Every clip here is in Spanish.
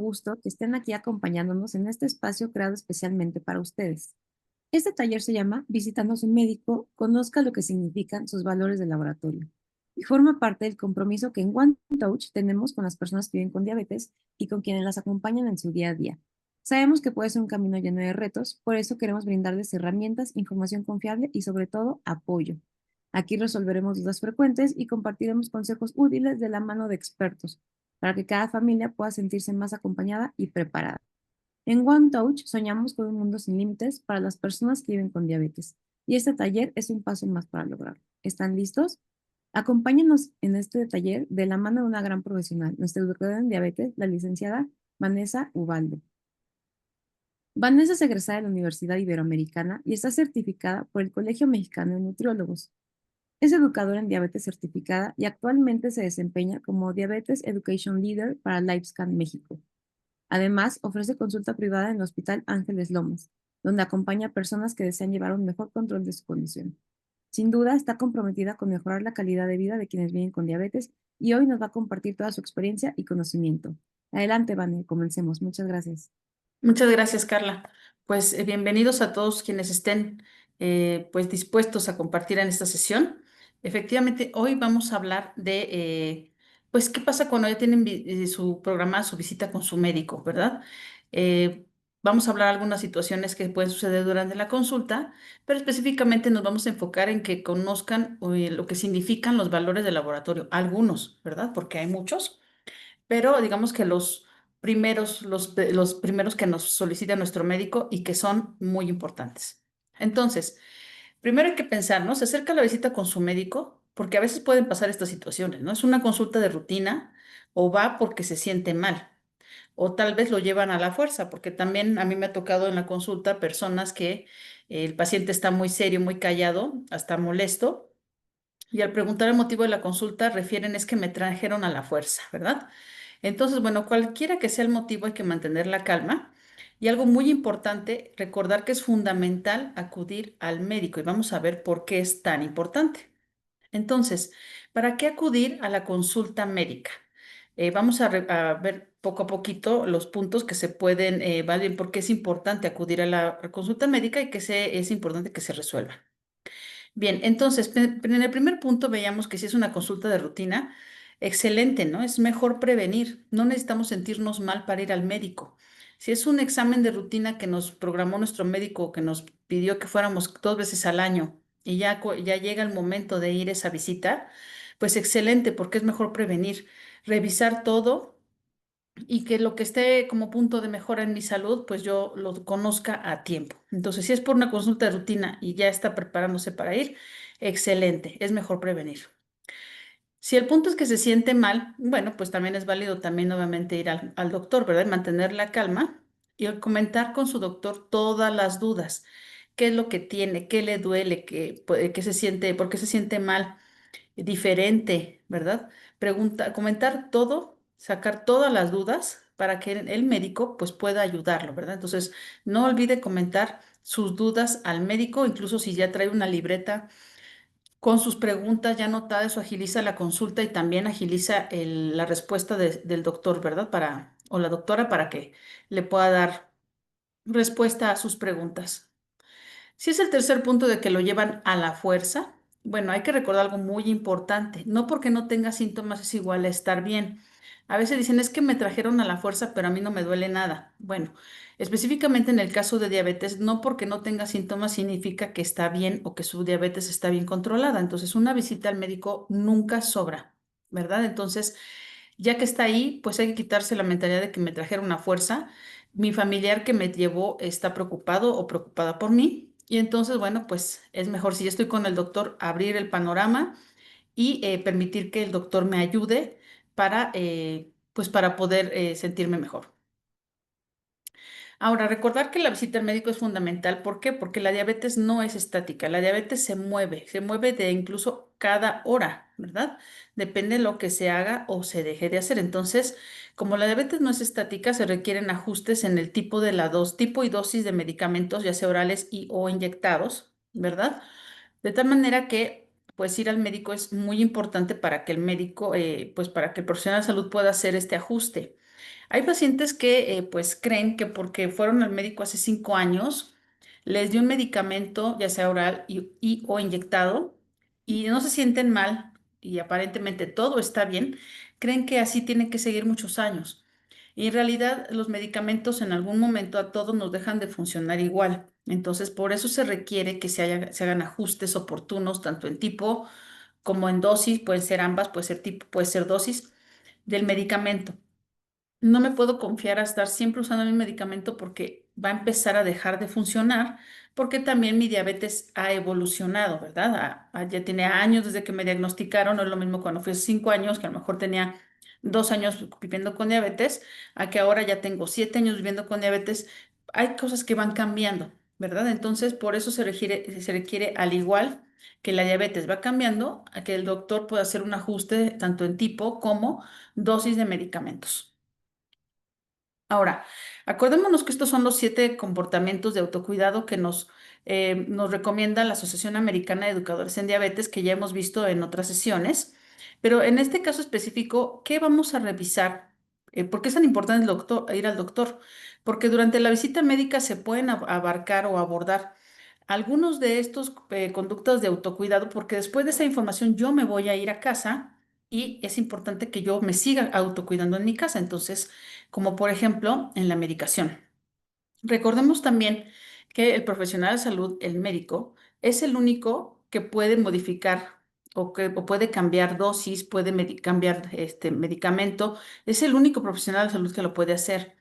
gusto que estén aquí acompañándonos en este espacio creado especialmente para ustedes. Este taller se llama Visitando a su médico, conozca lo que significan sus valores de laboratorio y forma parte del compromiso que en One Touch tenemos con las personas que viven con diabetes y con quienes las acompañan en su día a día. Sabemos que puede ser un camino lleno de retos, por eso queremos brindarles herramientas, información confiable y sobre todo apoyo. Aquí resolveremos dudas frecuentes y compartiremos consejos útiles de la mano de expertos para que cada familia pueda sentirse más acompañada y preparada. En One Touch soñamos con un mundo sin límites para las personas que viven con diabetes y este taller es un paso más para lograrlo. ¿Están listos? Acompáñenos en este taller de la mano de una gran profesional, nuestra educadora en diabetes, la licenciada Vanessa Ubaldo. Vanessa es egresada de la Universidad Iberoamericana y está certificada por el Colegio Mexicano de Nutriólogos. Es educadora en diabetes certificada y actualmente se desempeña como Diabetes Education Leader para LifeScan México. Además, ofrece consulta privada en el Hospital Ángeles Lomas, donde acompaña a personas que desean llevar un mejor control de su condición. Sin duda, está comprometida con mejorar la calidad de vida de quienes viven con diabetes y hoy nos va a compartir toda su experiencia y conocimiento. Adelante, Vane, comencemos. Muchas gracias. Muchas gracias, Carla. Pues bienvenidos a todos quienes estén pues dispuestos a compartir en esta sesión. Efectivamente, hoy vamos a hablar de pues qué pasa cuando ya tienen su programada su visita con su médico, ¿verdad? Eh, Vamos a hablar de algunas situaciones que pueden suceder durante la consulta, pero específicamente nos vamos a enfocar en que conozcan lo que significan los valores del laboratorio, algunos, ¿verdad? Porque hay muchos, pero digamos que los primeros que nos solicita nuestro médico y que son muy importantes. Entonces, primero hay que pensar, ¿no? Se acerca la visita con su médico, porque a veces pueden pasar estas situaciones, ¿no? Es una consulta de rutina o va porque se siente mal. O tal vez lo llevan a la fuerza, porque también a mí me ha tocado en la consulta personas que el paciente está muy serio, muy callado, hasta molesto, y al preguntar el motivo de la consulta refieren es que me trajeron a la fuerza, ¿verdad? Entonces, bueno, cualquiera que sea el motivo hay que mantener la calma. Y algo muy importante, recordar que es fundamental acudir al médico y vamos a ver por qué es tan importante. Entonces, ¿para qué acudir a la consulta médica? Vamos a ver poco a poquito los puntos que se pueden, valen, por qué es importante acudir a la consulta médica y es importante que se resuelva. Bien, entonces, en el primer punto veíamos que si es una consulta de rutina, excelente, ¿no? Es mejor prevenir. No necesitamos sentirnos mal para ir al médico. Si es un examen de rutina que nos programó nuestro médico, que nos pidió que fuéramos 2 veces al año y ya llega el momento de ir a esa visita, pues excelente, porque es mejor prevenir, revisar todo y que lo que esté como punto de mejora en mi salud, pues yo lo conozca a tiempo. Entonces, si es por una consulta de rutina y ya está preparándose para ir, excelente, es mejor prevenir. Si el punto es que se siente mal, bueno, pues también es válido también nuevamente ir al doctor, ¿verdad? Mantener la calma y comentar con su doctor todas las dudas. ¿Qué es lo que tiene? ¿Qué le duele? ¿Qué se siente? ¿Por qué se siente mal? Diferente, ¿verdad? Comentar todo, sacar todas las dudas para que el médico pues pueda ayudarlo, ¿verdad? Entonces, no olvide comentar sus dudas al médico, incluso si ya trae una libreta con sus preguntas ya anotadas, eso agiliza la consulta y también agiliza la respuesta del doctor, ¿verdad? O la doctora para que le pueda dar respuesta a sus preguntas. Si es el tercer punto de que lo llevan a la fuerza, bueno, hay que recordar algo muy importante. No porque no tenga síntomas es igual a estar bien. A veces dicen, es que me trajeron a la fuerza, pero a mí no me duele nada. Bueno, específicamente en el caso de diabetes, no porque no tenga síntomas significa que está bien o que su diabetes está bien controlada. Entonces, una visita al médico nunca sobra, ¿verdad? Entonces, ya que está ahí, pues hay que quitarse la mentalidad de que me trajeron a fuerza. Mi familiar que me llevó está preocupado o preocupada por mí. Y entonces, bueno, pues es mejor si ya estoy con el doctor, abrir el panorama y permitir que el doctor me ayude pues para poder sentirme mejor. Ahora, recordar que la visita al médico es fundamental. ¿Por qué? Porque la diabetes no es estática. La diabetes se mueve de incluso cada hora, ¿verdad? Depende de lo que se haga o se deje de hacer. Entonces, como la diabetes no es estática, se requieren ajustes en el tipo de tipo y dosis de medicamentos, ya sea orales y o inyectados, ¿verdad? De tal manera que, pues, ir al médico es muy importante para que el médico, pues, para que el profesional de salud pueda hacer este ajuste. Hay pacientes que pues creen que porque fueron al médico hace 5 años, les dio un medicamento, ya sea oral y o inyectado, y no se sienten mal y aparentemente todo está bien, creen que así tienen que seguir muchos años. Y en realidad los medicamentos en algún momento a todos nos dejan de funcionar igual. Entonces, por eso se requiere que se hagan ajustes oportunos, tanto en tipo como en dosis, pueden ser ambas, puede ser tipo, puede ser dosis del medicamento. No me puedo confiar a estar siempre usando mi medicamento porque va a empezar a dejar de funcionar, porque también mi diabetes ha evolucionado, ¿verdad? Ya tiene años desde que me diagnosticaron, no es lo mismo cuando fui hace 5 años, que a lo mejor tenía 2 años viviendo con diabetes, a que ahora ya tengo 7 años viviendo con diabetes. Hay cosas que van cambiando, ¿verdad? Entonces, por eso se requiere, al igual que la diabetes va cambiando, a que el doctor pueda hacer un ajuste tanto en tipo como dosis de medicamentos. Ahora, acordémonos que estos son los 7 comportamientos de autocuidado que nos recomienda la Asociación Americana de Educadores en Diabetes, que ya hemos visto en otras sesiones. Pero en este caso específico, ¿qué vamos a revisar? ¿Por qué es tan importante ir al doctor? Porque durante la visita médica se pueden abarcar o abordar algunos de estos conductas de autocuidado, porque después de esa información yo me voy a ir a casa y es importante que yo me siga autocuidando en mi casa. Entonces, como por ejemplo en la medicación. Recordemos también que el profesional de salud, el médico, es el único que puede modificar o puede cambiar dosis, puede cambiar este medicamento. Es el único profesional de salud que lo puede hacer.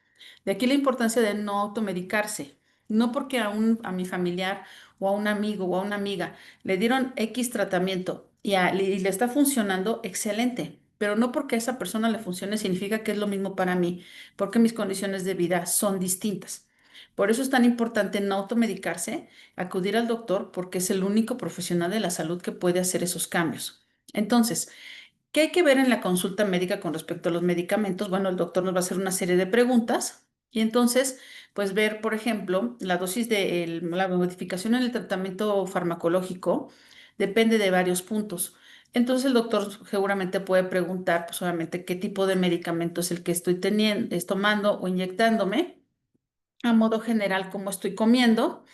De aquí la importancia de no automedicarse. No porque a mi familiar o a un amigo o a una amiga le dieron X tratamiento y le está funcionando, excelente. Pero no porque a esa persona le funcione significa que es lo mismo para mí, porque mis condiciones de vida son distintas. Por eso es tan importante no automedicarse, acudir al doctor, porque es el único profesional de la salud que puede hacer esos cambios. Entonces, ¿qué hay que ver en la consulta médica con respecto a los medicamentos? Bueno, el doctor nos va a hacer una serie de preguntas y entonces, pues ver, por ejemplo, la dosis de la modificación en el tratamiento farmacológico depende de varios puntos. Entonces, el doctor seguramente puede preguntar, pues obviamente, qué tipo de medicamento es el que estoy teniendo, es tomando o inyectándome a modo general cómo estoy comiendo,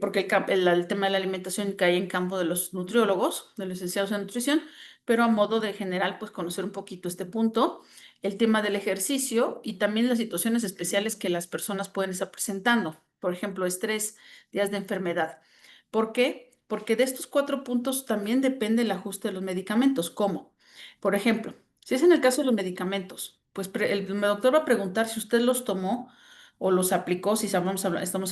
porque el tema de la alimentación cae en campo de los nutriólogos, de los licenciados en nutrición, pero a modo de general, pues conocer un poquito este punto, el tema del ejercicio y también las situaciones especiales que las personas pueden estar presentando, por ejemplo, estrés, días de enfermedad. ¿Por qué? Porque de estos 4 puntos también depende el ajuste de los medicamentos. ¿Cómo? Por ejemplo, si es en el caso de los medicamentos, pues el doctor va a preguntar si usted los tomó o los aplicó, si estamos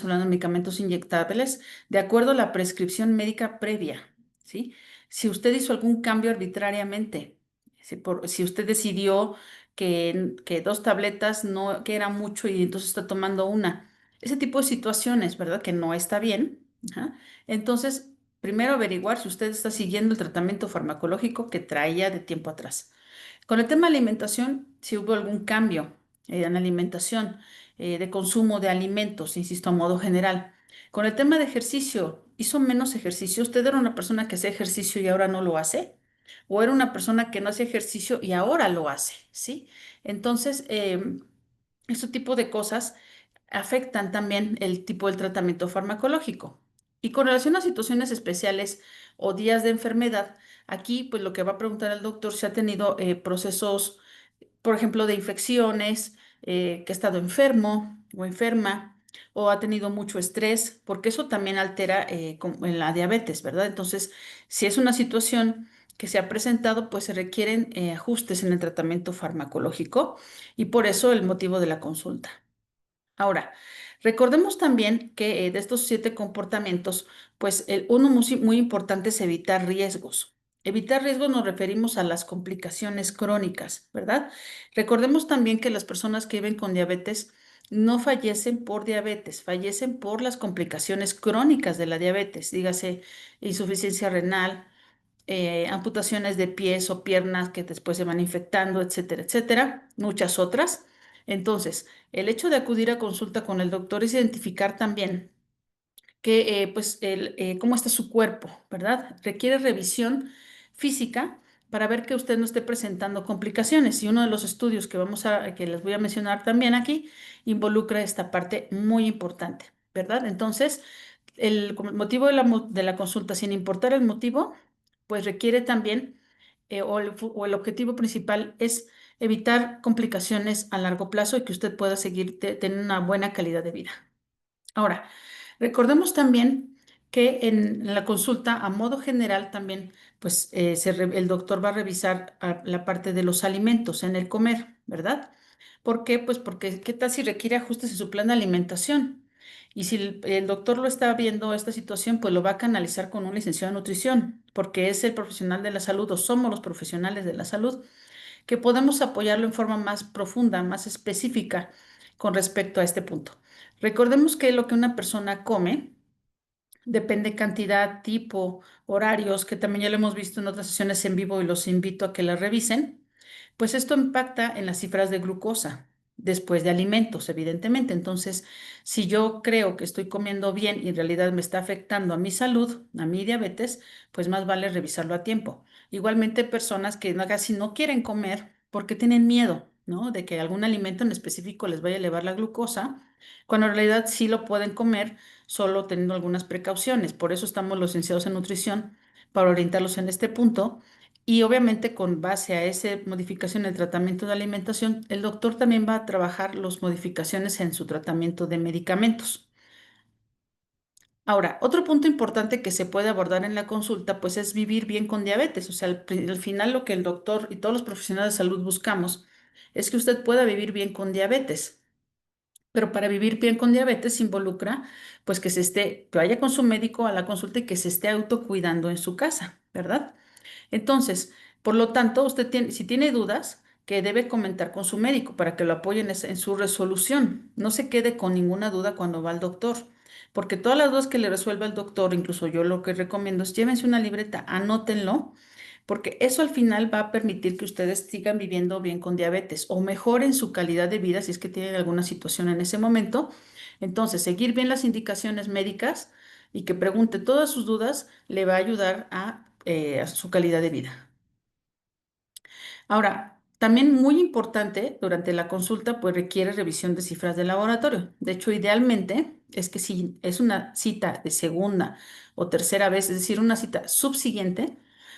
hablando de medicamentos inyectables, de acuerdo a la prescripción médica previa, ¿sí? Si usted hizo algún cambio arbitrariamente, si usted decidió que 2 tabletas no, que era mucho y entonces está tomando una, ese tipo de situaciones, ¿verdad? Que no está bien. Ajá. Entonces, primero averiguar si usted está siguiendo el tratamiento farmacológico que traía de tiempo atrás. Con el tema de alimentación, si hubo algún cambio en la alimentación, de consumo de alimentos, insisto, a modo general. Con el tema de ejercicio, ¿hizo menos ejercicio? ¿Usted era una persona que hacía ejercicio y ahora no lo hace? ¿O era una persona que no hacía ejercicio y ahora lo hace? ¿Sí? Entonces, este tipo de cosas afectan también el tipo del tratamiento farmacológico. Y con relación a situaciones especiales o días de enfermedad, aquí pues lo que va a preguntar el doctor si ha tenido procesos, por ejemplo, de infecciones, que ha estado enfermo o enferma, o ha tenido mucho estrés, porque eso también altera en la diabetes, ¿verdad? Entonces, si es una situación que se ha presentado, pues se requieren ajustes en el tratamiento farmacológico y por eso el motivo de la consulta. Ahora, recordemos también que de estos 7 comportamientos, pues uno muy importante es evitar riesgos. Evitar riesgos nos referimos a las complicaciones crónicas, ¿verdad? Recordemos también que las personas que viven con diabetes no fallecen por diabetes, fallecen por las complicaciones crónicas de la diabetes, dígase insuficiencia renal, amputaciones de pies o piernas que después se van infectando, etcétera, etcétera, muchas otras. Entonces, el hecho de acudir a consulta con el doctor es identificar también que, pues, cómo está su cuerpo, ¿verdad? Requiere revisión física para ver que usted no esté presentando complicaciones. Y uno de los estudios que les voy a mencionar también aquí involucra esta parte muy importante, ¿verdad? Entonces, como el motivo de de la consulta, sin importar el motivo, pues requiere también, o el objetivo principal es evitar complicaciones a largo plazo y que usted pueda seguir teniendo una buena calidad de vida. Ahora, recordemos también que en la consulta, a modo general, también, pues el doctor va a revisar la parte de los alimentos en el comer, ¿verdad? ¿Por qué? Pues porque, ¿qué tal si requiere ajustes en su plan de alimentación? Y si el doctor lo está viendo esta situación, pues lo va a canalizar con un licenciado en nutrición, porque es el profesional de la salud o somos los profesionales de la salud que podemos apoyarlo en forma más profunda, más específica con respecto a este punto. Recordemos que lo que una persona come depende cantidad, tipo, horarios, que también ya lo hemos visto en otras sesiones en vivo y los invito a que la revisen, pues esto impacta en las cifras de glucosa después de alimentos, evidentemente. Entonces, si yo creo que estoy comiendo bien y en realidad me está afectando a mi salud, a mi diabetes, pues más vale revisarlo a tiempo. Igualmente, personas que casi no quieren comer porque tienen miedo, ¿no? De que algún alimento en específico les vaya a elevar la glucosa, cuando en realidad sí lo pueden comer, solo teniendo algunas precauciones. Por eso estamos los licenciados en nutrición, para orientarlos en este punto. Y obviamente con base a esa modificación en el tratamiento de alimentación, el doctor también va a trabajar las modificaciones en su tratamiento de medicamentos. Ahora, otro punto importante que se puede abordar en la consulta, pues es vivir bien con diabetes. O sea, al final lo que el doctor y todos los profesionales de salud buscamos es que usted pueda vivir bien con diabetes. Pero para vivir bien con diabetes involucra, pues que vaya con su médico a la consulta y que se esté autocuidando en su casa, ¿verdad? Entonces, por lo tanto, si tiene dudas, que debe comentar con su médico para que lo apoyen en su resolución. No se quede con ninguna duda cuando va al doctor, porque todas las dudas que le resuelva el doctor, incluso yo lo que recomiendo es llévense una libreta, anótenlo, porque eso al final va a permitir que ustedes sigan viviendo bien con diabetes o mejoren su calidad de vida si es que tienen alguna situación en ese momento. Entonces, seguir bien las indicaciones médicas y que pregunte todas sus dudas le va a ayudar a su calidad de vida. Ahora, también muy importante durante la consulta, pues requiere revisión de cifras de laboratorio. De hecho, idealmente es que si es una cita de segunda o tercera vez, es decir, una cita subsiguiente,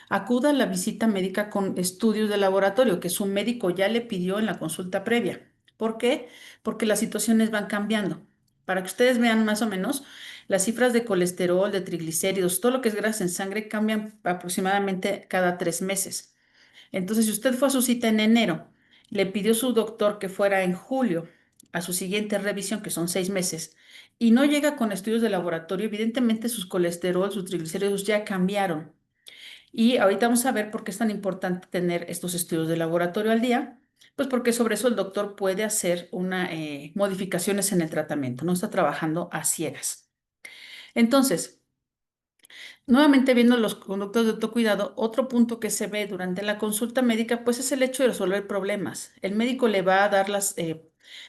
acuda a la visita médica con estudios de laboratorio que su médico ya le pidió en la consulta previa. ¿Por qué? Porque las situaciones van cambiando. Para que ustedes vean más o menos, las cifras de colesterol, de triglicéridos, todo lo que es grasa en sangre cambian aproximadamente cada 3 meses. Entonces, si usted fue a su cita en enero, le pidió su doctor que fuera en julio a su siguiente revisión, que son 6 meses, y no llega con estudios de laboratorio, evidentemente sus colesterol, sus triglicéridos ya cambiaron. Y ahorita vamos a ver por qué es tan importante tener estos estudios de laboratorio al día. Pues porque sobre eso el doctor puede hacer modificaciones en el tratamiento, no está trabajando a ciegas. Entonces, nuevamente viendo los conductos de autocuidado, otro punto que se ve durante la consulta médica, pues es el hecho de resolver problemas. El médico le va a dar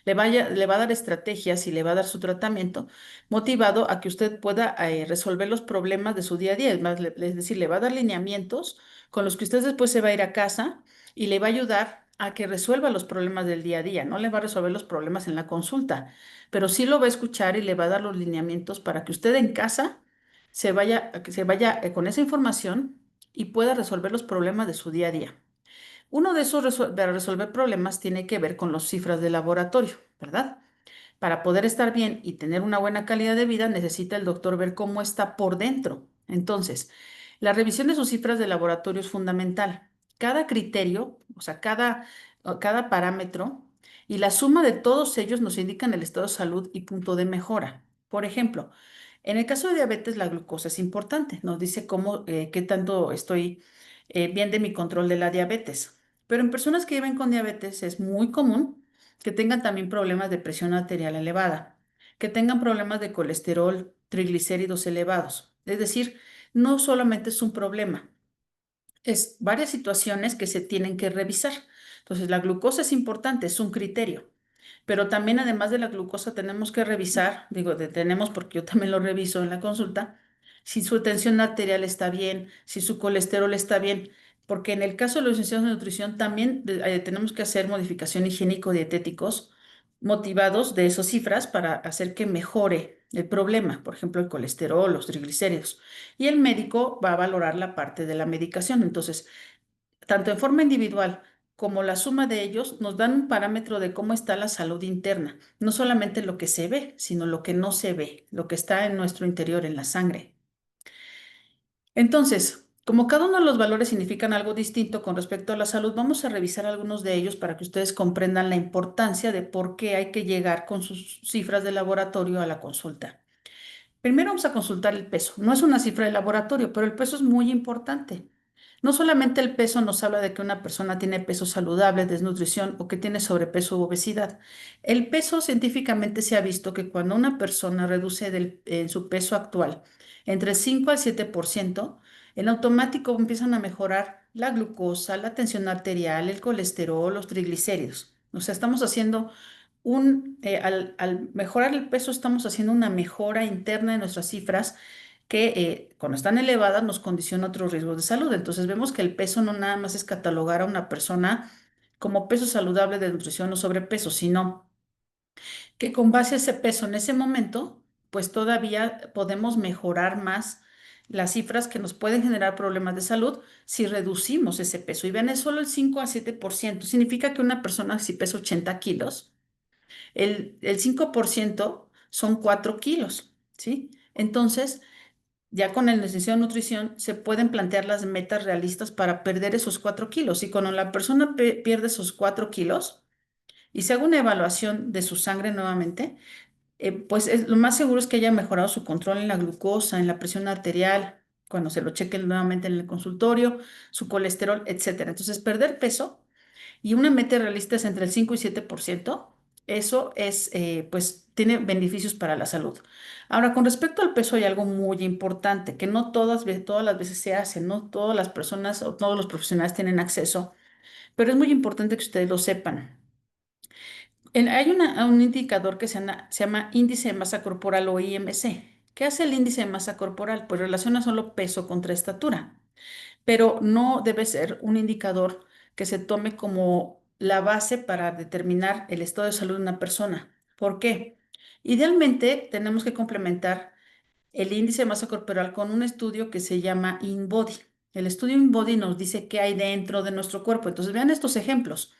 le va a dar estrategias y le va a dar su tratamiento motivado a que usted pueda resolver los problemas de su día a día. Es más, es decir, le va a dar lineamientos con los que usted después se va a ir a casa y le va a ayudar a que resuelva los problemas del día a día. No le va a resolver los problemas en la consulta, pero sí lo va a escuchar y le va a dar los lineamientos para que usted en casa que se vaya con esa información y pueda resolver los problemas de su día a día. Uno de esos para resolver problemas tiene que ver con las cifras de laboratorio, ¿verdad? Para poder estar bien y tener una buena calidad de vida, necesita el doctor ver cómo está por dentro. Entonces, la revisión de sus cifras de laboratorio es fundamental. Cada criterio, o sea, cada parámetro y la suma de todos ellos nos indican el estado de salud y punto de mejora. Por ejemplo, en el caso de diabetes, la glucosa es importante. Nos dice qué tanto estoy bien de mi control de la diabetes. Pero en personas que viven con diabetes es muy común que tengan también problemas de presión arterial elevada, que tengan problemas de colesterol, triglicéridos elevados. Es decir, no solamente es un problema, es varias situaciones que se tienen que revisar. Entonces, la glucosa es importante, es un criterio, pero también además de la glucosa tenemos que revisar, digo, tenemos porque yo también lo reviso en la consulta, si su tensión arterial está bien, si su colesterol está bien, porque en el caso de los licenciados en nutrición también tenemos que hacer modificación higiénico-dietéticos motivados de esas cifras para hacer que mejore el problema, por ejemplo, el colesterol, los triglicéridos. Y el médico va a valorar la parte de la medicación. Entonces, tanto en forma individual como la suma de ellos nos dan un parámetro de cómo está la salud interna, no solamente lo que se ve, sino lo que no se ve, lo que está en nuestro interior, en la sangre. Entonces, como cada uno de los valores significan algo distinto con respecto a la salud, vamos a revisar algunos de ellos para que ustedes comprendan la importancia de por qué hay que llegar con sus cifras de laboratorio a la consulta. Primero vamos a consultar el peso. No es una cifra de laboratorio, pero el peso es muy importante. No solamente el peso nos habla de que una persona tiene peso saludable, desnutrición o que tiene sobrepeso u obesidad. El peso científicamente se ha visto que cuando una persona reduce en su peso actual entre el 5 al 7%, en automático empiezan a mejorar la glucosa, la tensión arterial, el colesterol, los triglicéridos. O sea, estamos haciendo al mejorar el peso, estamos haciendo una mejora interna de nuestras cifras que cuando están elevadas nos condiciona otros riesgos de salud. Entonces vemos que el peso no nada más es catalogar a una persona como peso saludable de nutrición o sobrepeso, sino que con base a ese peso en ese momento, pues todavía podemos mejorar más las cifras que nos pueden generar problemas de salud si reducimos ese peso. Y vean, es solo el 5 a 7%. Significa que una persona si pesa 80 kilos, el 5% son 4 kilos, ¿sí? Entonces, ya con el licenciado en nutrición se pueden plantear las metas realistas para perder esos 4 kilos. Y cuando la persona pierde esos 4 kilos y se haga una evaluación de su sangre nuevamente, pues lo más seguro es que haya mejorado su control en la glucosa, en la presión arterial, cuando se lo chequen nuevamente en el consultorio, su colesterol, etcétera. Entonces, perder peso y una meta realista es entre el 5 y 7%. Eso es, pues, tiene beneficios para la salud. Ahora, con respecto al peso, hay algo muy importante que no todas las veces se hace, no todas las personas o todos los profesionales tienen acceso, pero es muy importante que ustedes lo sepan. Hay un indicador que se llama índice de masa corporal o IMC. ¿Qué hace el índice de masa corporal? Pues relaciona solo peso contra estatura, pero no debe ser un indicador que se tome como la base para determinar el estado de salud de una persona. ¿Por qué? Idealmente tenemos que complementar el índice de masa corporal con un estudio que se llama InBody. El estudio InBody nos dice qué hay dentro de nuestro cuerpo. Entonces, vean estos ejemplos.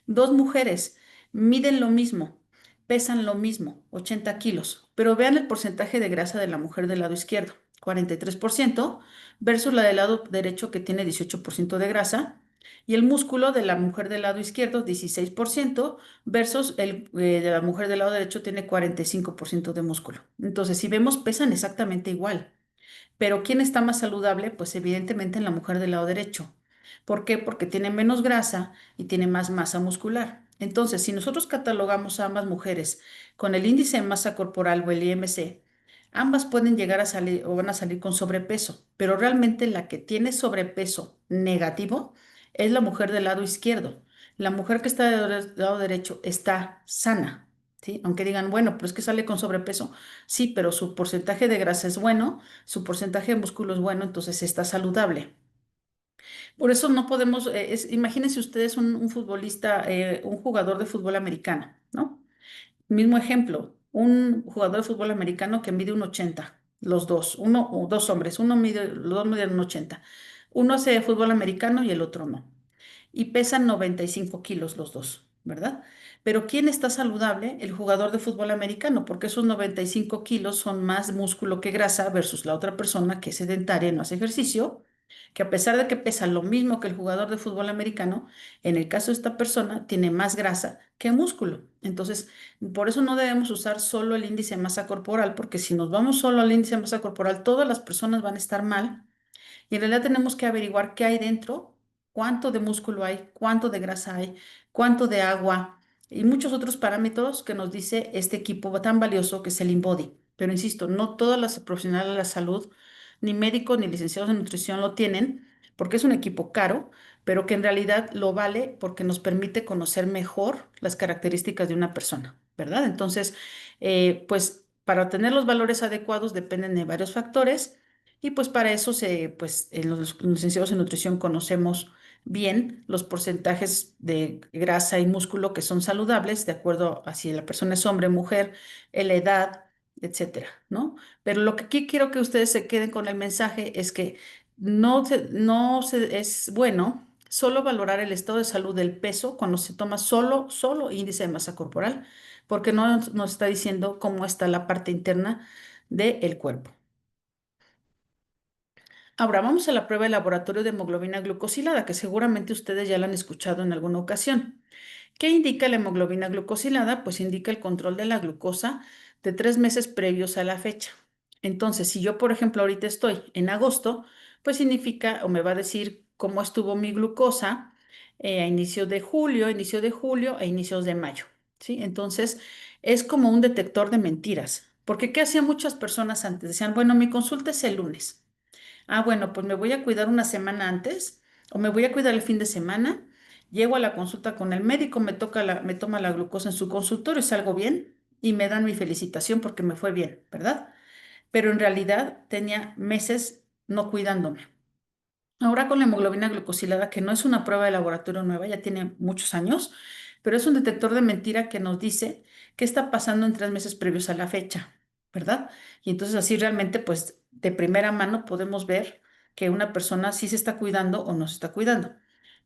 Dos mujeres miden lo mismo, pesan lo mismo, 80 kilos, pero vean el porcentaje de grasa de la mujer del lado izquierdo, 43%, versus la del lado derecho que tiene 18% de grasa, y el músculo de la mujer del lado izquierdo, 16%, versus el de la mujer del lado derecho tiene 45% de músculo. Entonces, si vemos, pesan exactamente igual. Pero ¿quién está más saludable? Pues evidentemente en la mujer del lado derecho. ¿Por qué? Porque tiene menos grasa y tiene más masa muscular. Entonces, si nosotros catalogamos a ambas mujeres con el índice de masa corporal o el IMC, ambas pueden llegar a salir o van a salir con sobrepeso, pero realmente la que tiene sobrepeso negativo es la mujer del lado izquierdo. La mujer que está del lado derecho está sana, ¿sí? Aunque digan, bueno, pero es que sale con sobrepeso. Sí, pero su porcentaje de grasa es bueno, su porcentaje de músculo es bueno, entonces está saludable. Por eso no podemos, imagínense ustedes un futbolista, un jugador de fútbol americano, ¿no? Mismo ejemplo, un jugador de fútbol americano que mide un 80, los dos, uno o dos hombres, los dos miden un 80. Uno hace fútbol americano y el otro no. Y pesan 95 kilos los dos, ¿verdad? Pero ¿quién está saludable? El jugador de fútbol americano, porque esos 95 kilos son más músculo que grasa versus la otra persona que es sedentaria y no hace ejercicio, que a pesar de que pesa lo mismo que el jugador de fútbol americano, en el caso de esta persona tiene más grasa que músculo. Entonces, por eso no debemos usar solo el índice de masa corporal, porque si nos vamos solo al índice de masa corporal, todas las personas van a estar mal y en realidad tenemos que averiguar qué hay dentro, cuánto de músculo hay, cuánto de grasa hay, cuánto de agua y muchos otros parámetros que nos dice este equipo tan valioso que es el InBody. Pero insisto, no todas las profesionales de la salud, ni médicos ni licenciados en nutrición lo tienen, porque es un equipo caro, pero que en realidad lo vale porque nos permite conocer mejor las características de una persona, ¿verdad? Entonces, pues para obtener los valores adecuados dependen de varios factores Y pues para eso pues los licenciados en nutrición conocemos bien los porcentajes de grasa y músculo que son saludables, de acuerdo a si la persona es hombre, mujer, la edad, etcétera, ¿no? Pero lo que aquí quiero que ustedes se queden con el mensaje es que es bueno solo valorar el estado de salud del peso cuando se toma solo índice de masa corporal, porque no nos está diciendo cómo está la parte interna del cuerpo. Ahora vamos a la prueba de laboratorio de hemoglobina glucosilada, que seguramente ustedes ya la han escuchado en alguna ocasión. ¿Qué indica la hemoglobina glucosilada? Pues indica el control de la glucosa de 3 meses previos a la fecha. Entonces, si yo, por ejemplo, ahorita estoy en agosto, pues significa o me va a decir cómo estuvo mi glucosa a inicio de julio e inicios de mayo. ¿Sí? Entonces, es como un detector de mentiras. Porque ¿qué hacían muchas personas antes? Decían, bueno, mi consulta es el lunes. Ah, bueno, pues me voy a cuidar una semana antes o me voy a cuidar el fin de semana. Llego a la consulta con el médico, me toma la glucosa en su consultorio, salgo bien y me dan mi felicitación porque me fue bien, ¿verdad? Pero en realidad tenía meses no cuidándome. Ahora con la hemoglobina glucosilada, que no es una prueba de laboratorio nueva, ya tiene muchos años, pero es un detector de mentira que nos dice qué está pasando en 3 meses previos a la fecha, ¿verdad? Y entonces así realmente, pues de primera mano podemos ver que una persona sí se está cuidando o no se está cuidando.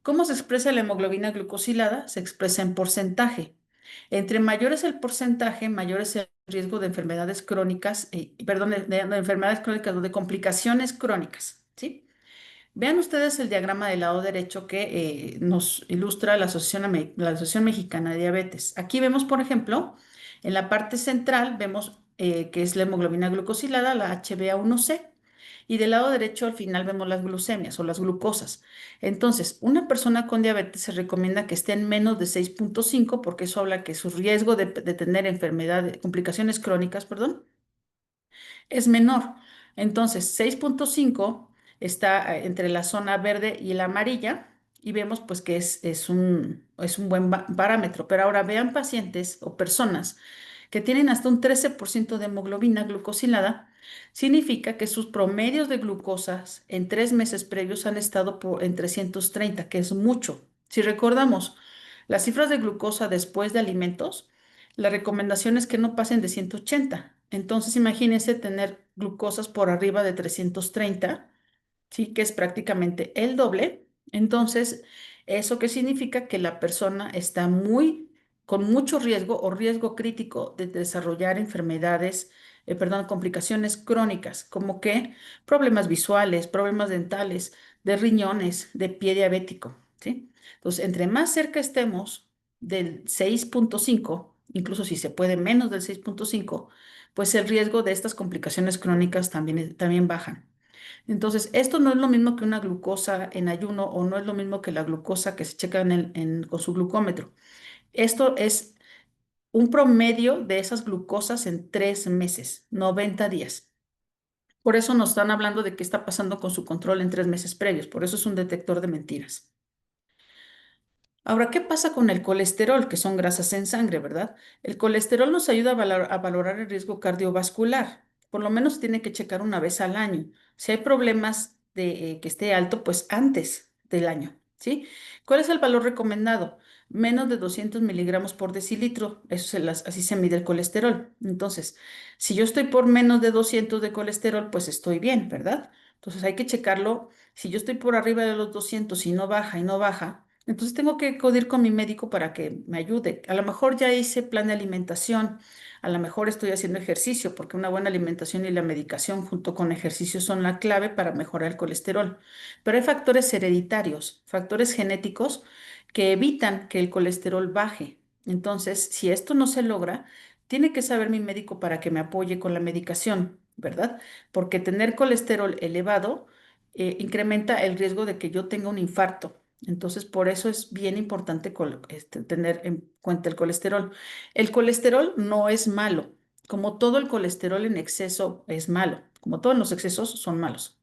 ¿Cómo se expresa la hemoglobina glucosilada? Se expresa en porcentaje. Entre mayor es el porcentaje, mayor es el riesgo de enfermedades crónicas, perdón, de enfermedades crónicas o de complicaciones crónicas, ¿sí? Vean ustedes el diagrama del lado derecho que nos ilustra la Asociación Mexicana de Diabetes. Aquí vemos, por ejemplo, en la parte central vemos que es la hemoglobina glucosilada, la HbA1c, y del lado derecho al final vemos las glucemias o las glucosas. Entonces, una persona con diabetes se recomienda que esté en menos de 6,5 porque eso habla que su riesgo de tener enfermedades, complicaciones crónicas, perdón, es menor. Entonces, 6,5 está entre la zona verde y la amarilla y vemos pues que es un buen parámetro. Pero ahora vean pacientes o personas que tienen hasta un 13% de hemoglobina glucosilada, significa que sus promedios de glucosas en 3 meses previos han estado en 330, que es mucho. Si recordamos las cifras de glucosa después de alimentos, la recomendación es que no pasen de 180. Entonces, imagínense tener glucosas por arriba de 330, ¿sí? Que es prácticamente el doble. Entonces, ¿eso qué significa? Que la persona está con mucho riesgo o riesgo crítico de desarrollar enfermedades, perdón, complicaciones crónicas, como que problemas visuales, problemas dentales, de riñones, de pie diabético, ¿sí? Entonces, entre más cerca estemos del 6,5, incluso si se puede menos del 6,5, pues el riesgo de estas complicaciones crónicas también bajan. Entonces, esto no es lo mismo que una glucosa en ayuno o no es lo mismo que la glucosa que se checa con su glucómetro. Esto es un promedio de esas glucosas en 3 meses, 90 días. Por eso nos están hablando de qué está pasando con su control en 3 meses previos. Por eso es un detector de mentiras. Ahora, ¿qué pasa con el colesterol, que son grasas en sangre, verdad? El colesterol nos ayuda a valorar el riesgo cardiovascular. Por lo menos tiene que checar una vez al año. Si hay problemas de que esté alto, pues antes del año, ¿sí? ¿Cuál es el valor recomendado? Menos de 200 miligramos por decilitro. Así se mide el colesterol. Entonces, si yo estoy por menos de 200 de colesterol, pues estoy bien, ¿verdad? Entonces hay que checarlo. Si yo estoy por arriba de los 200 y no baja y no baja, entonces tengo que acudir con mi médico para que me ayude. A lo mejor ya hice plan de alimentación, a lo mejor estoy haciendo ejercicio, porque una buena alimentación y la medicación junto con ejercicio son la clave para mejorar el colesterol. Pero hay factores hereditarios, factores genéticos que evitan que el colesterol baje. Entonces, si esto no se logra, tiene que saber mi médico para que me apoye con la medicación, ¿verdad? Porque tener colesterol elevado incrementa el riesgo de que yo tenga un infarto. Entonces, por eso es bien importante tener en cuenta el colesterol. El colesterol no es malo, como todo el colesterol en exceso es malo, como todos los excesos son malos.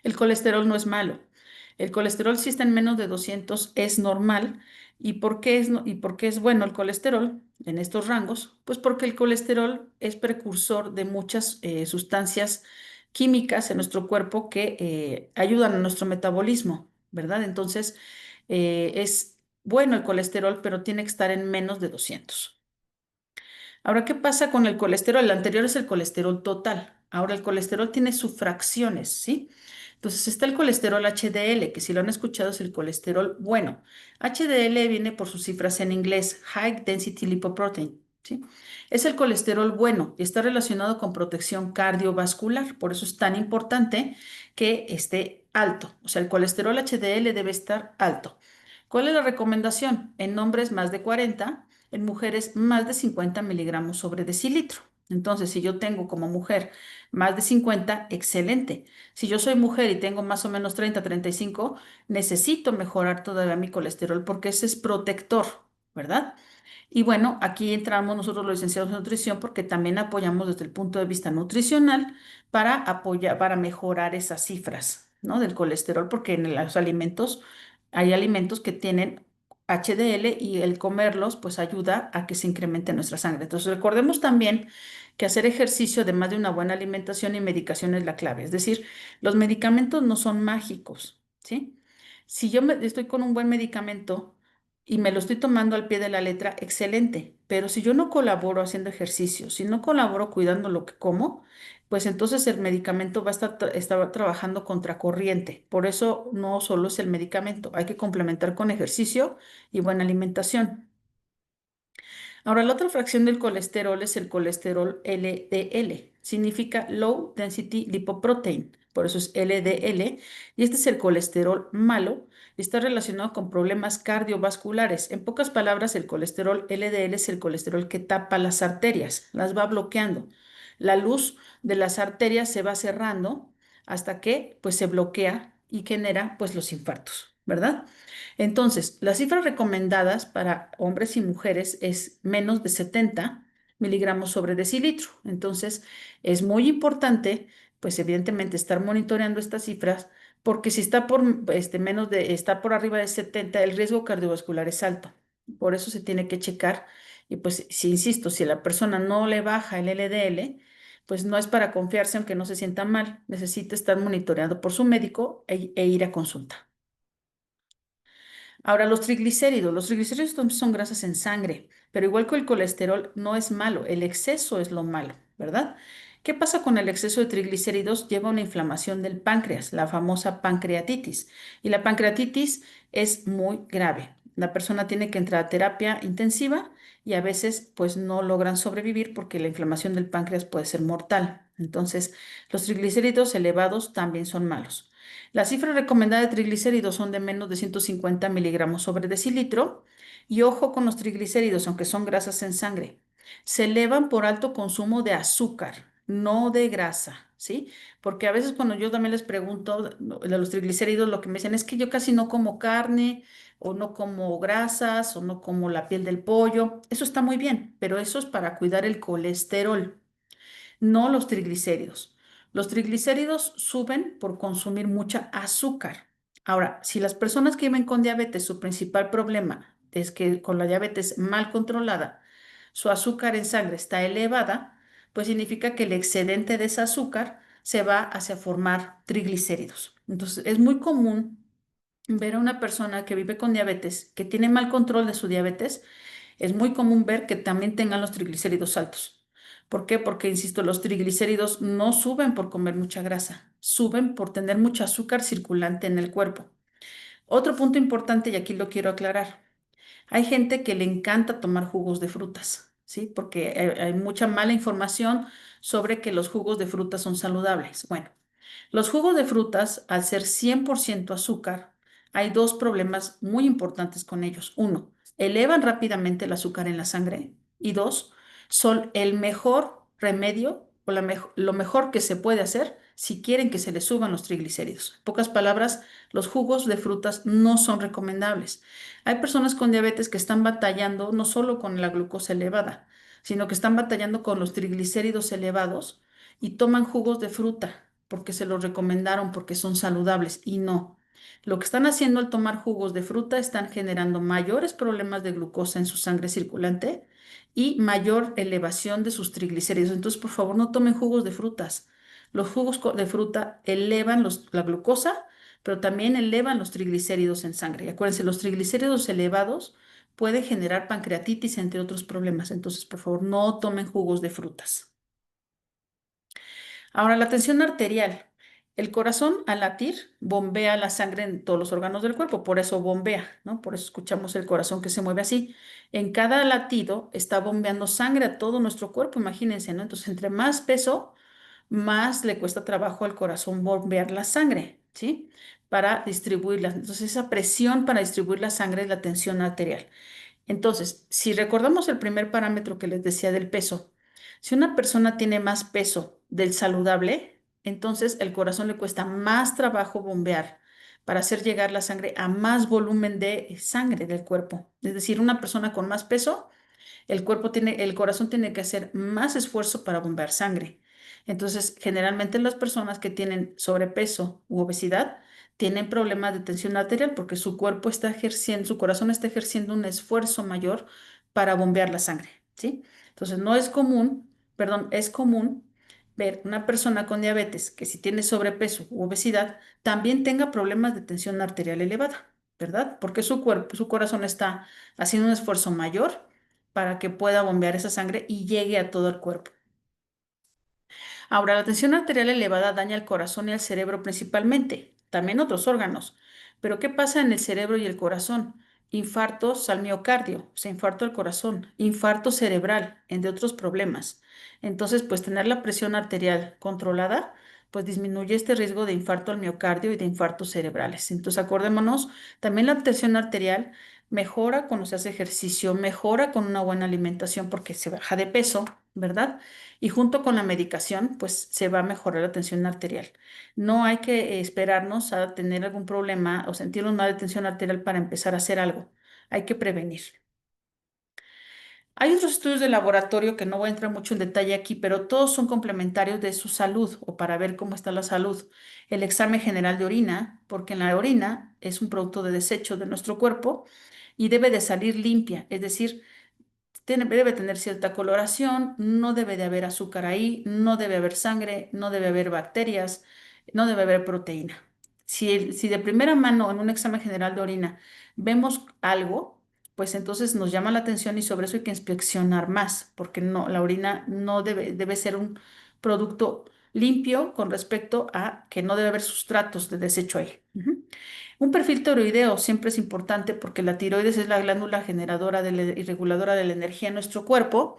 El colesterol no es malo. El colesterol si está en menos de 200 es normal. ¿Y por qué y por qué es bueno el colesterol en estos rangos? Pues porque el colesterol es precursor de muchas sustancias químicas en nuestro cuerpo que ayudan a nuestro metabolismo, ¿verdad? Entonces, es bueno el colesterol, pero tiene que estar en menos de 200. Ahora, ¿qué pasa con el colesterol? El anterior es el colesterol total. Ahora, el colesterol tiene subfracciones, ¿sí? Entonces, está el colesterol HDL, que si lo han escuchado es el colesterol bueno. HDL viene por sus cifras en inglés, High Density Lipoprotein, ¿sí? Es el colesterol bueno y está relacionado con protección cardiovascular. Por eso es tan importante que esté alto. O sea, el colesterol HDL debe estar alto. ¿Cuál es la recomendación? En hombres más de 40, en mujeres más de 50 miligramos sobre decilitro. Entonces, si yo tengo como mujer más de 50, excelente. Si yo soy mujer y tengo más o menos 30, 35, necesito mejorar todavía mi colesterol porque ese es protector, ¿verdad? Y bueno, aquí entramos nosotros los licenciados en nutrición porque también apoyamos desde el punto de vista nutricional para apoyar, para mejorar esas cifras, ¿no? Del colesterol, porque en los alimentos hay alimentos que tienen HDL y el comerlos pues ayuda a que se incremente nuestra sangre. Entonces recordemos también que hacer ejercicio, además de una buena alimentación y medicación, es la clave. Es decir, los medicamentos no son mágicos, ¿sí? Si yo estoy con un buen medicamento, y me lo estoy tomando al pie de la letra, excelente. Pero si yo no colaboro haciendo ejercicio, si no colaboro cuidando lo que como, pues entonces el medicamento va a estar trabajando contracorriente. Por eso no solo es el medicamento, hay que complementar con ejercicio y buena alimentación. Ahora, la otra fracción del colesterol es el colesterol LDL. Significa Low Density Lipoprotein. Por eso es LDL. Y este es el colesterol malo y está relacionado con problemas cardiovasculares. En pocas palabras, el colesterol LDL es el colesterol que tapa las arterias, las va bloqueando. La luz de las arterias se va cerrando hasta que pues se bloquea y genera pues los infartos, ¿verdad? Entonces, las cifras recomendadas para hombres y mujeres es menos de 70 miligramos sobre decilitro. Entonces, es muy importante, pues evidentemente, estar monitoreando estas cifras, porque si está por está por arriba de 70, el riesgo cardiovascular es alto. Por eso se tiene que checar. Y pues, si insisto, si la persona no le baja el LDL, pues no es para confiarse, aunque no se sienta mal. Necesita estar monitoreado por su médico e ir a consulta. Ahora, los triglicéridos son grasas en sangre, pero igual que el colesterol, no es malo, el exceso es lo malo, ¿verdad? ¿Qué pasa con el exceso de triglicéridos? Lleva a una inflamación del páncreas, la famosa pancreatitis. Y la pancreatitis es muy grave. La persona tiene que entrar a terapia intensiva y a veces pues no logran sobrevivir porque la inflamación del páncreas puede ser mortal. Entonces, los triglicéridos elevados también son malos. La cifra recomendada de triglicéridos son de menos de 150 miligramos sobre decilitro. Y ojo con los triglicéridos, aunque son grasas en sangre. Se elevan por alto consumo de azúcar, no de grasa, ¿sí? Porque a veces cuando yo también les pregunto de los triglicéridos, lo que me dicen es que yo casi no como carne o no como grasas o no como la piel del pollo. Eso está muy bien, pero eso es para cuidar el colesterol, no los triglicéridos. Los triglicéridos suben por consumir mucha azúcar. Ahora, si las personas que viven con diabetes, su principal problema es que con la diabetes mal controlada, su azúcar en sangre está elevada, pues significa que el excedente de ese azúcar se va hacia formar triglicéridos. Entonces, es muy común ver a una persona que vive con diabetes, que tiene mal control de su diabetes, es muy común ver que también tengan los triglicéridos altos. ¿Por qué? Porque, insisto, los triglicéridos no suben por comer mucha grasa, suben por tener mucho azúcar circulante en el cuerpo. Otro punto importante, y aquí lo quiero aclarar, hay gente que le encanta tomar jugos de frutas, ¿sí? Porque hay mucha mala información sobre que los jugos de frutas son saludables. Bueno, los jugos de frutas, al ser 100% azúcar, hay dos problemas muy importantes con ellos. Uno, elevan rápidamente el azúcar en la sangre. Y dos, son el mejor remedio o lo mejor que se puede hacer si quieren que se les suban los triglicéridos. En pocas palabras, los jugos de frutas no son recomendables. Hay personas con diabetes que están batallando no solo con la glucosa elevada, sino que están batallando con los triglicéridos elevados y toman jugos de fruta porque se los recomendaron, porque son saludables y no. Lo que están haciendo al tomar jugos de fruta están generando mayores problemas de glucosa en su sangre circulante y mayor elevación de sus triglicéridos. Entonces, por favor, no tomen jugos de frutas. Los jugos de fruta elevan la glucosa, pero también elevan los triglicéridos en sangre. Y acuérdense, los triglicéridos elevados pueden generar pancreatitis, entre otros problemas. Entonces, por favor, no tomen jugos de frutas. Ahora, la tensión arterial. El corazón al latir bombea la sangre en todos los órganos del cuerpo, por eso bombea, ¿no? Por eso escuchamos el corazón que se mueve así. En cada latido está bombeando sangre a todo nuestro cuerpo, imagínense, ¿no? Entonces, entre más peso, más le cuesta trabajo al corazón bombear la sangre, ¿sí? Para distribuirla. Entonces, esa presión para distribuir la sangre es la tensión arterial. Entonces, si recordamos el primer parámetro que les decía del peso, si una persona tiene más peso del saludable, entonces el corazón le cuesta más trabajo bombear para hacer llegar la sangre a más volumen de sangre del cuerpo. Es decir, una persona con más peso el corazón tiene que hacer más esfuerzo para bombear sangre. Entonces, generalmente las personas que tienen sobrepeso u obesidad tienen problemas de tensión arterial porque su cuerpo está ejerciendo, su corazón está ejerciendo un esfuerzo mayor para bombear la sangre, ¿sí? Entonces, no es común, perdón, es común ver una persona con diabetes que si tiene sobrepeso u obesidad también tenga problemas de tensión arterial elevada, ¿verdad? Porque su cuerpo, su corazón está haciendo un esfuerzo mayor para que pueda bombear esa sangre y llegue a todo el cuerpo. Ahora, la tensión arterial elevada daña el corazón y el cerebro principalmente, también otros órganos. Pero ¿qué pasa en el cerebro y el corazón? Infartos al miocardio, o sea, infarto al corazón, infarto cerebral, entre otros problemas. Entonces, pues tener la presión arterial controlada, pues disminuye este riesgo de infarto al miocardio y de infartos cerebrales. Entonces, acordémonos, también la tensión arterial mejora cuando se hace ejercicio, mejora con una buena alimentación porque se baja de peso, ¿verdad? Y junto con la medicación, pues se va a mejorar la tensión arterial. No hay que esperarnos a tener algún problema o sentir una de tensión arterial para empezar a hacer algo. Hay que prevenir. Hay otros estudios de laboratorio que no voy a entrar mucho en detalle aquí, pero todos son complementarios de su salud o para ver cómo está la salud. El examen general de orina, porque en la orina es un producto de desecho de nuestro cuerpo y debe de salir limpia, es decir, debe tener cierta coloración, no debe de haber azúcar ahí, no debe haber sangre, no debe haber bacterias, no debe haber proteína. Si de primera mano en un examen general de orina vemos algo, pues entonces nos llama la atención y sobre eso hay que inspeccionar más, porque no, la orina no debe ser un producto limpio con respecto a que no debe haber sustratos de desecho ahí. Ujú. Un perfil tiroideo siempre es importante porque la tiroides es la glándula generadora y reguladora de la energía en nuestro cuerpo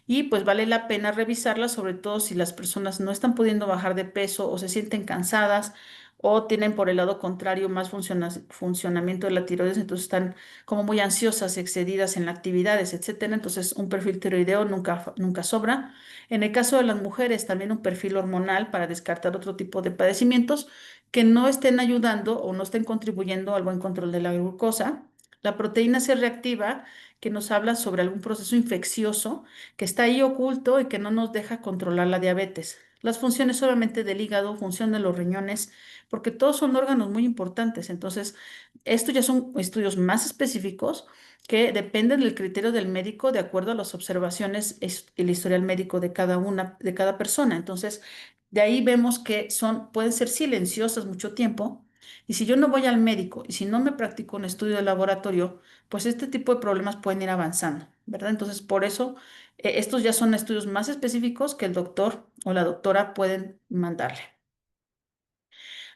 y pues vale la pena revisarla, sobre todo si las personas no están pudiendo bajar de peso o se sienten cansadas o tienen por el lado contrario más funcionamiento de la tiroides, entonces están como muy ansiosas, excedidas en las actividades, etcétera. Entonces un perfil tiroideo nunca sobra. En el caso de las mujeres, también un perfil hormonal para descartar otro tipo de padecimientos que no estén ayudando o no estén contribuyendo al buen control de la glucosa. La proteína C reactiva, que nos habla sobre algún proceso infeccioso que está ahí oculto y que no nos deja controlar la diabetes. Las funciones solamente del hígado, función de los riñones, porque todos son órganos muy importantes. Entonces, estos ya son estudios más específicos que dependen del criterio del médico de acuerdo a las observaciones y el historial médico de de cada persona. Entonces, de ahí vemos que pueden ser silenciosas mucho tiempo. Y si yo no voy al médico y si no me practico un estudio de laboratorio, pues este tipo de problemas pueden ir avanzando, ¿verdad? Entonces, por eso, estos ya son estudios más específicos que el doctor o la doctora pueden mandarle.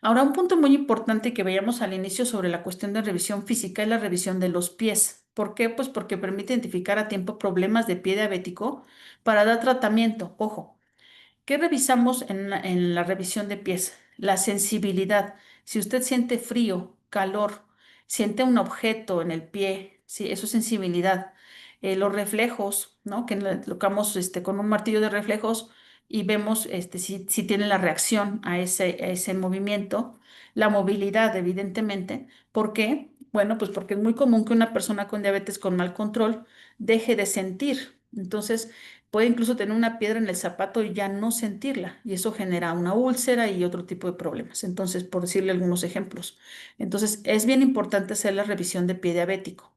Ahora, un punto muy importante que veíamos al inicio sobre la cuestión de revisión física es la revisión de los pies. ¿Por qué? Pues porque permite identificar a tiempo problemas de pie diabético para dar tratamiento. Ojo. ¿Qué revisamos en la revisión de pies? La sensibilidad. Si usted siente frío, calor, siente un objeto en el pie, sí, eso es sensibilidad. Los reflejos, ¿no? Que le tocamos con un martillo de reflejos y vemos si tiene la reacción a ese movimiento. La movilidad, evidentemente. ¿Por qué? Bueno, pues porque es muy común que una persona con diabetes con mal control deje de sentir. Entonces, puede incluso tener una piedra en el zapato y ya no sentirla, y eso genera una úlcera y otro tipo de problemas. Entonces, por decirle algunos ejemplos. Entonces, es bien importante hacer la revisión de pie diabético.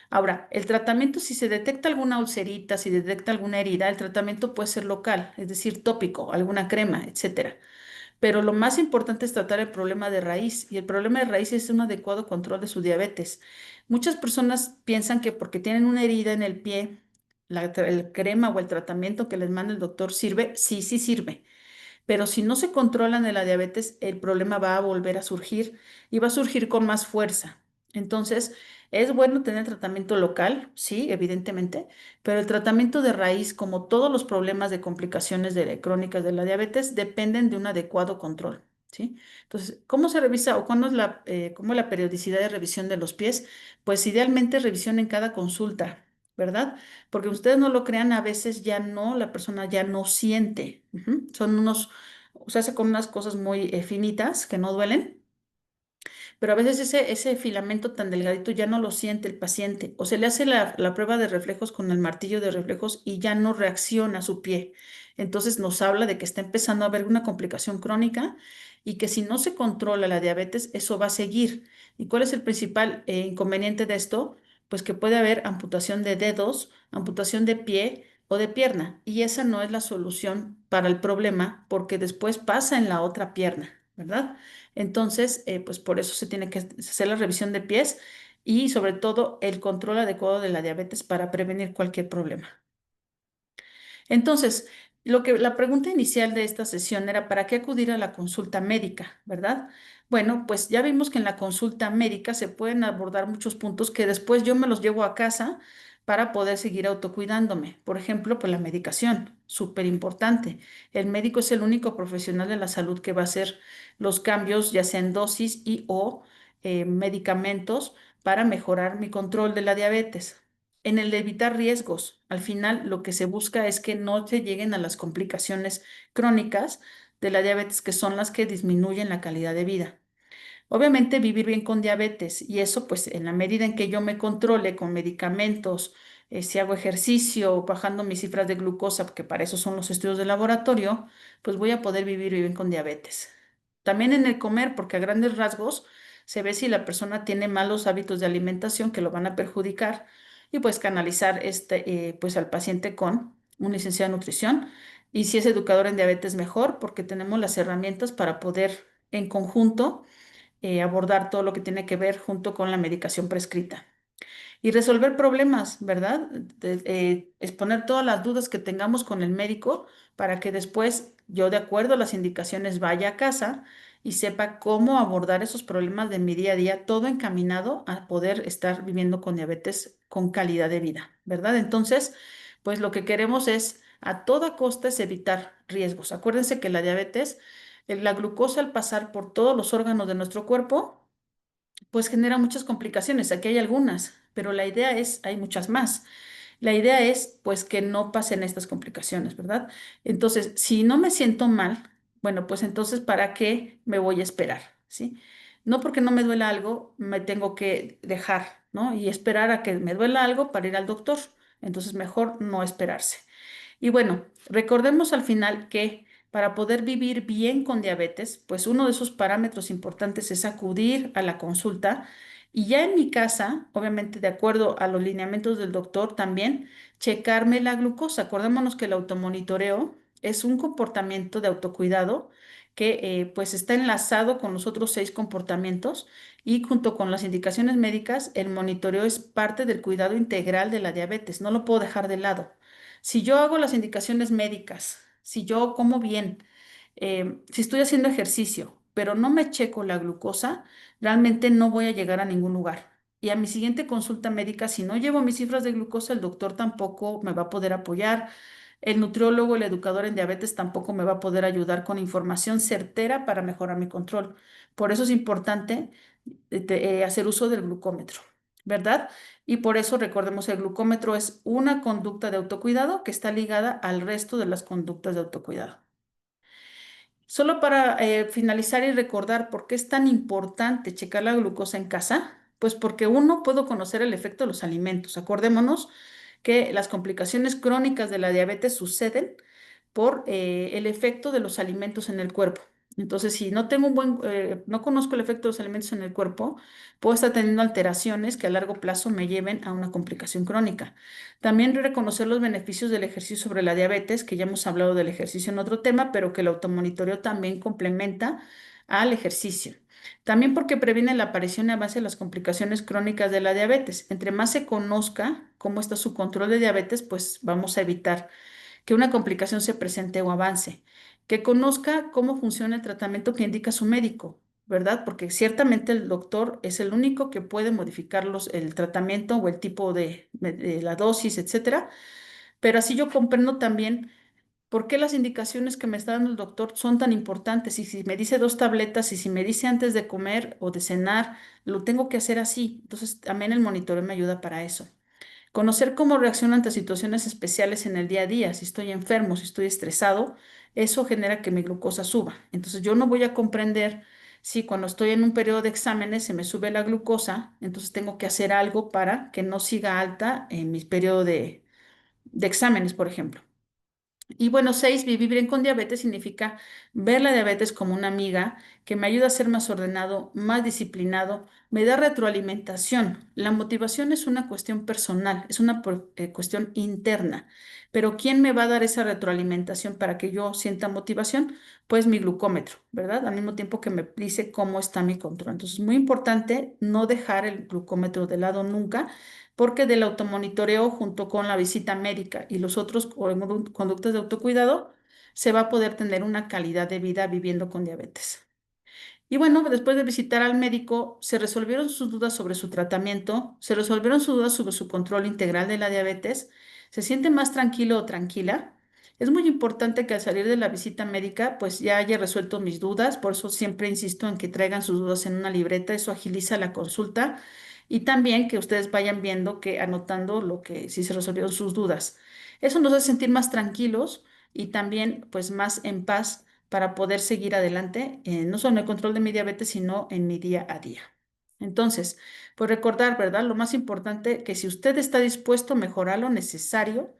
Ahora, el tratamiento, si se detecta alguna ulcerita, si detecta alguna herida, el tratamiento puede ser local, es decir, tópico, alguna crema, etcétera. Pero lo más importante es tratar el problema de raíz y el problema de raíz es un adecuado control de su diabetes. Muchas personas piensan que porque tienen una herida en el pie, el crema o el tratamiento que les manda el doctor sirve. Sí, sí sirve, pero si no se controlan de la diabetes, el problema va a volver a surgir y va a surgir con más fuerza. Entonces, es bueno tener tratamiento local, sí, evidentemente, pero el tratamiento de raíz, como todos los problemas de complicaciones crónicas de la diabetes, dependen de un adecuado control, ¿sí? Entonces, ¿cómo se revisa o cuándo es cómo es la periodicidad de revisión de los pies? Pues idealmente revisión en cada consulta, ¿verdad? Porque ustedes no lo crean, a veces ya no, la persona ya no siente. Ujú. Se hace con unas cosas muy finitas que no duelen, pero a veces ese filamento tan delgadito ya no lo siente el paciente. O se le hace la prueba de reflejos con el martillo de reflejos y ya no reacciona a su pie. Entonces nos habla de que está empezando a haber una complicación crónica y que si no se controla la diabetes, eso va a seguir. ¿Y cuál es el principal inconveniente de esto? Pues que puede haber amputación de dedos, amputación de pie o de pierna. Y esa no es la solución para el problema porque después pasa en la otra pierna, ¿verdad? Entonces, pues por eso se tiene que hacer la revisión de pies y sobre todo el control adecuado de la diabetes para prevenir cualquier problema. Entonces, la pregunta inicial de esta sesión era ¿para qué acudir a la consulta médica, verdad? Bueno, pues ya vimos que en la consulta médica se pueden abordar muchos puntos que después yo me los llevo a casa para poder seguir autocuidándome. Por ejemplo, pues la medicación, súper importante. El médico es el único profesional de la salud que va a hacer los cambios, ya sea en dosis y o medicamentos para mejorar mi control de la diabetes. En el de evitar riesgos, al final lo que se busca es que no se lleguen a las complicaciones crónicas de la diabetes, que son las que disminuyen la calidad de vida. Obviamente vivir bien con diabetes y eso pues en la medida en que yo me controle con medicamentos, si hago ejercicio, bajando mis cifras de glucosa, porque para eso son los estudios de laboratorio, pues voy a poder vivir bien con diabetes. También en el comer, porque a grandes rasgos se ve si la persona tiene malos hábitos de alimentación que lo van a perjudicar y pues canalizar pues al paciente con un licenciado en nutrición y si es educador en diabetes mejor porque tenemos las herramientas para poder en conjunto abordar todo lo que tiene que ver junto con la medicación prescrita y resolver problemas, ¿verdad? Exponer todas las dudas que tengamos con el médico para que después yo, de acuerdo a las indicaciones, vaya a casa y sepa cómo abordar esos problemas de mi día a día, todo encaminado a poder estar viviendo con diabetes con calidad de vida, ¿verdad? Entonces, pues lo que queremos es a toda costa es evitar riesgos. Acuérdense que la diabetes, la glucosa al pasar por todos los órganos de nuestro cuerpo, pues genera muchas complicaciones. Aquí hay algunas, pero la idea es, hay muchas más. La idea es, pues, que no pasen estas complicaciones, ¿verdad? Entonces, si no me siento mal, bueno, pues entonces, ¿para qué me voy a esperar? ¿Sí? No porque no me duela algo, me tengo que dejar, ¿no? Y esperar a que me duela algo para ir al doctor. Entonces, mejor no esperarse. Y bueno, recordemos al final que para poder vivir bien con diabetes, pues uno de esos parámetros importantes es acudir a la consulta y ya en mi casa, obviamente de acuerdo a los lineamientos del doctor también, checarme la glucosa. Acordémonos que el automonitoreo es un comportamiento de autocuidado que pues está enlazado con los otros 6 comportamientos y junto con las indicaciones médicas, el monitoreo es parte del cuidado integral de la diabetes, no lo puedo dejar de lado. Si yo hago las indicaciones médicas, si yo como bien, si estoy haciendo ejercicio, pero no me checo la glucosa, realmente no voy a llegar a ningún lugar. Y a mi siguiente consulta médica, si no llevo mis cifras de glucosa, el doctor tampoco me va a poder apoyar. El nutriólogo, el educador en diabetes tampoco me va a poder ayudar con información certera para mejorar mi control. Por eso es importante hacer uso del glucómetro, ¿verdad? Y por eso recordemos, el glucómetro es una conducta de autocuidado que está ligada al resto de las conductas de autocuidado. Solo para finalizar y recordar por qué es tan importante checar la glucosa en casa, pues porque uno, puedo conocer el efecto de los alimentos. Acordémonos que las complicaciones crónicas de la diabetes suceden por el efecto de los alimentos en el cuerpo. Entonces, si no tengo no conozco el efecto de los alimentos en el cuerpo, puedo estar teniendo alteraciones que a largo plazo me lleven a una complicación crónica. También reconocer los beneficios del ejercicio sobre la diabetes, que ya hemos hablado del ejercicio en otro tema, pero que el automonitoreo también complementa al ejercicio. También porque previene la aparición y avance de las complicaciones crónicas de la diabetes. Entre más se conozca cómo está su control de diabetes, pues vamos a evitar que una complicación se presente o avance, que conozca cómo funciona el tratamiento que indica su médico, ¿verdad? Porque ciertamente el doctor es el único que puede modificar el tratamiento o el tipo de la dosis, etcétera. Pero así yo comprendo también por qué las indicaciones que me está dando el doctor son tan importantes. Y si me dice 2 tabletas y si me dice antes de comer o de cenar, lo tengo que hacer así. Entonces, también el monitoreo me ayuda para eso. Conocer cómo reacciono ante situaciones especiales en el día a día, si estoy enfermo, si estoy estresado, eso genera que mi glucosa suba. Entonces yo no voy a comprender si cuando estoy en un periodo de exámenes se me sube la glucosa, entonces tengo que hacer algo para que no siga alta en mi periodo de exámenes, por ejemplo. Y bueno, 6, vivir bien con diabetes significa ver la diabetes como una amiga que me ayuda a ser más ordenado, más disciplinado, me da retroalimentación. La motivación es una cuestión personal, es una cuestión interna. Pero ¿quién me va a dar esa retroalimentación para que yo sienta motivación? Pues mi glucómetro, ¿verdad? Al mismo tiempo que me dice cómo está mi control. Entonces, es muy importante no dejar el glucómetro de lado nunca porque del automonitoreo junto con la visita médica y los otros conductas de autocuidado, se va a poder tener una calidad de vida viviendo con diabetes. Y bueno, después de visitar al médico, se resolvieron sus dudas sobre su tratamiento, se resolvieron sus dudas sobre su control integral de la diabetes, se siente más tranquilo o tranquila. Es muy importante que al salir de la visita médica, pues ya haya resuelto mis dudas, por eso siempre insisto en que traigan sus dudas en una libreta, eso agiliza la consulta y también que ustedes vayan viendo que anotando lo que sí se resolvieron sus dudas. Eso nos hace sentir más tranquilos y también pues más en paz para poder seguir adelante, no solo en el control de mi diabetes, sino en mi día a día. Entonces, pues recordar, ¿verdad? Lo más importante, que si usted está dispuesto a mejorar lo necesario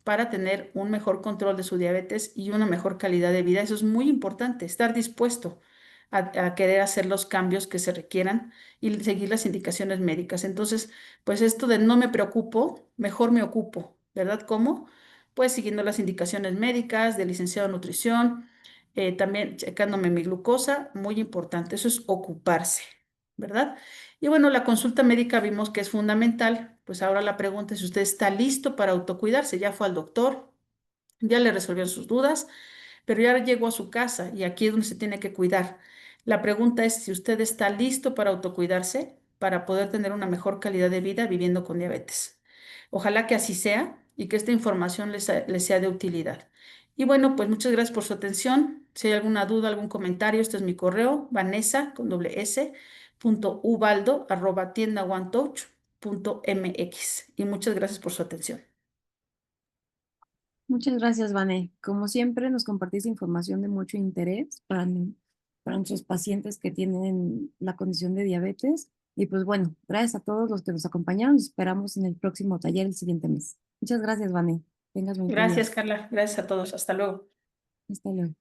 para tener un mejor control de su diabetes y una mejor calidad de vida, eso es muy importante, estar dispuesto a querer hacer los cambios que se requieran y seguir las indicaciones médicas. Entonces, pues esto de no me preocupo, mejor me ocupo, ¿verdad? ¿Cómo? Pues siguiendo las indicaciones médicas del licenciado en nutrición, también checándome mi glucosa, muy importante, eso es ocuparse, ¿verdad? Y bueno, la consulta médica vimos que es fundamental, pues ahora la pregunta es si usted está listo para autocuidarse, ya fue al doctor, ya le resolvieron sus dudas, pero ya llegó a su casa y aquí es donde se tiene que cuidar. La pregunta es si usted está listo para autocuidarse, para poder tener una mejor calidad de vida viviendo con diabetes. Ojalá que así sea y que esta información les sea de utilidad. Y bueno, pues muchas gracias por su atención. Si hay alguna duda, algún comentario, este es mi correo, vanessa con doble s, punto ubaldo, arroba tiendaonetouch.mx. Y muchas gracias por su atención. Muchas gracias, Vané. Como siempre, nos compartís información de mucho interés para nuestros pacientes que tienen la condición de diabetes. Y pues bueno, gracias a todos los que nos acompañaron. Nos esperamos en el próximo taller el siguiente mes. Muchas gracias, Vané. Tengas bonito día. Gracias, Carla. Gracias a todos. Hasta luego. Hasta luego.